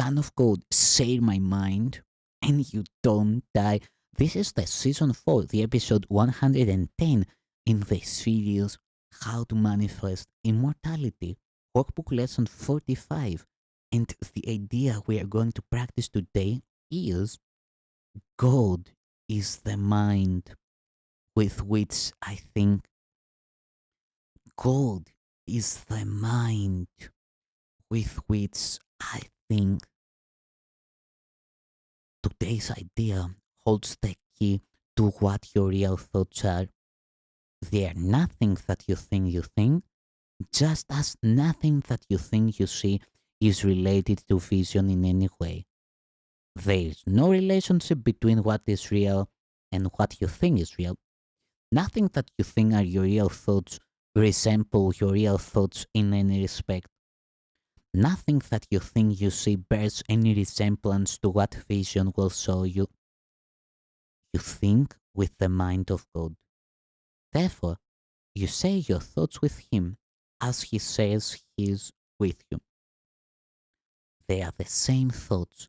Son of God, share my mind, and you don't die. This is the season 4, the episode 110 in the series How to Manifest Immortality, Workbook Lesson 45. And the idea we are going to practice today is God is the mind with which I think. God is the mind with which I think. Today's idea holds the key to what your real thoughts are. They are nothing that you think, just as nothing that you think you see is related to vision in any way. There is no relationship between what is real and what you think is real. Nothing that you think are your real thoughts resemble your real thoughts in any respect. Nothing that you think you see bears any resemblance to what vision will show you. You think with the mind of God. Therefore, you say your thoughts with Him as He says He is with you. They are the same thoughts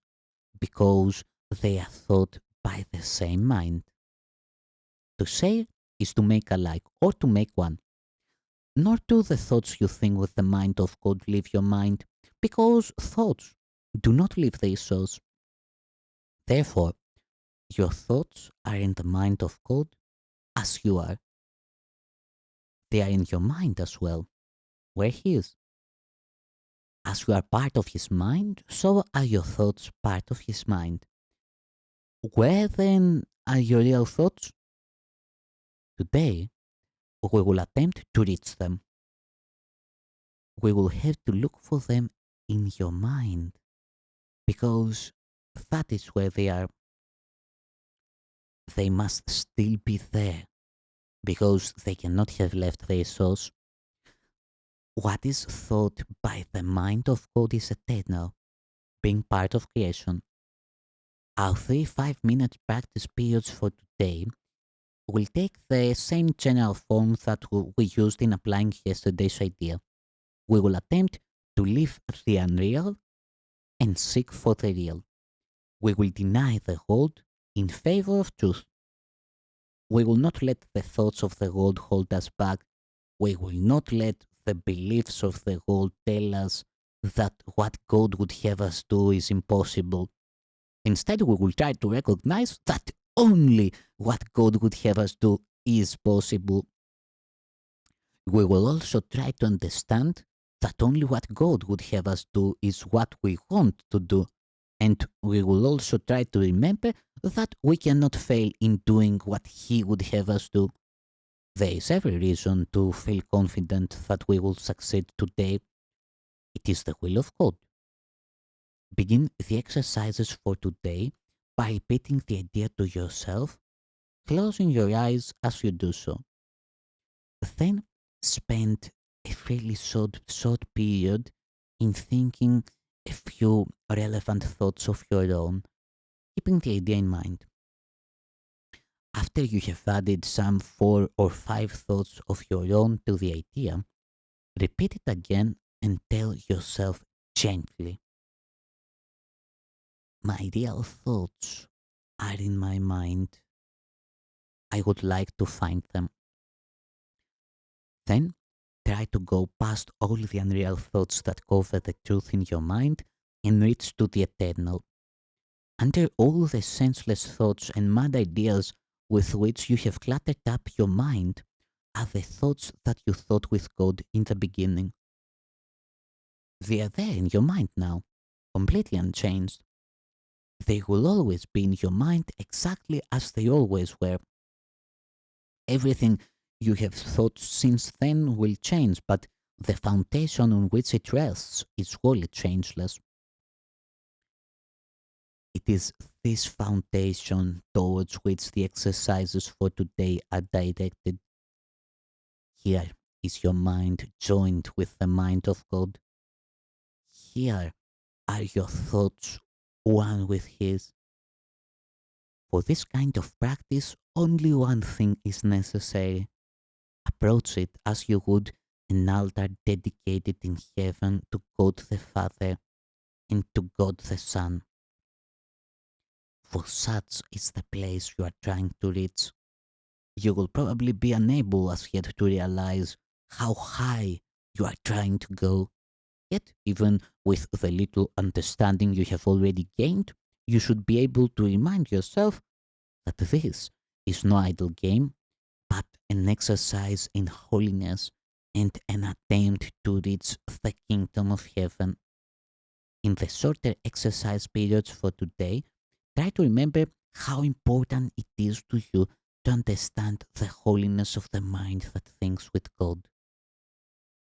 because they are thought by the same mind. To say is to make alike or to make one. Nor do the thoughts you think with the mind of God leave your mind, because thoughts do not leave their source. Therefore, your thoughts are in the mind of God as you are. They are in your mind as well, where He is. As you are part of His mind, so are your thoughts part of His mind. Where then are your real thoughts? Today, we will attempt to reach them. We will have to look for them in your mind, because that is where they are. They must still be there, because they cannot have left their source. What is thought by the mind of God is eternal, being part of creation. Our 3 5-minute practice periods for today will take the same general form that we used in applying yesterday's idea. We will attempt to leave the unreal and seek for the real. We will deny the world in favor of truth. We will not let the thoughts of the world hold us back. We will not let the beliefs of the world tell us that what God would have us do is impossible. Instead, we will try to recognize that only what God would have us do is possible. We will also try to understand that only what God would have us do is what we want to do. And we will also try to remember that we cannot fail in doing what He would have us do. There is every reason to feel confident that we will succeed today. It is the will of God. Begin the exercises for today by repeating the idea to yourself, closing your eyes as you do so. Then spend a fairly short period in thinking a few relevant thoughts of your own, keeping the idea in mind. After you have added some 4 or 5 thoughts of your own to the idea, repeat it again and tell yourself gently, my real thoughts are in my mind. I would like to find them. Then try to go past all the unreal thoughts that cover the truth in your mind and reach to the eternal. Under all the senseless thoughts and mad ideas with which you have cluttered up your mind are the thoughts that you thought with God in the beginning. They are there in your mind now, completely unchanged. They will always be in your mind exactly as they always were. Everything you have thought since then will change, but the foundation on which it rests is wholly changeless. It is this foundation towards which the exercises for today are directed. Here is your mind joined with the mind of God. Here are your thoughts one with His. For this kind of practice, only one thing is necessary. Approach it as you would an altar dedicated in heaven to God the Father, and to God the Son. For such is the place you are trying to reach. You will probably be unable as yet to realize how high you are trying to go. Yet, even with the little understanding you have already gained, you should be able to remind yourself that this is no idle game, but an exercise in holiness and an attempt to reach the kingdom of heaven. In the shorter exercise periods for today, try to remember how important it is to you to understand the holiness of the mind that thinks with God.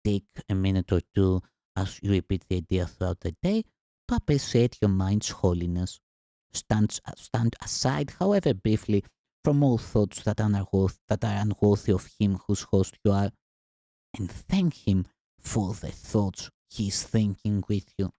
Take a minute or two as you repeat the idea throughout the day to appreciate your mind's holiness. Stand aside, however briefly, from all thoughts that are unworthy of Him whose host you are, and thank Him for the thoughts He is thinking with you.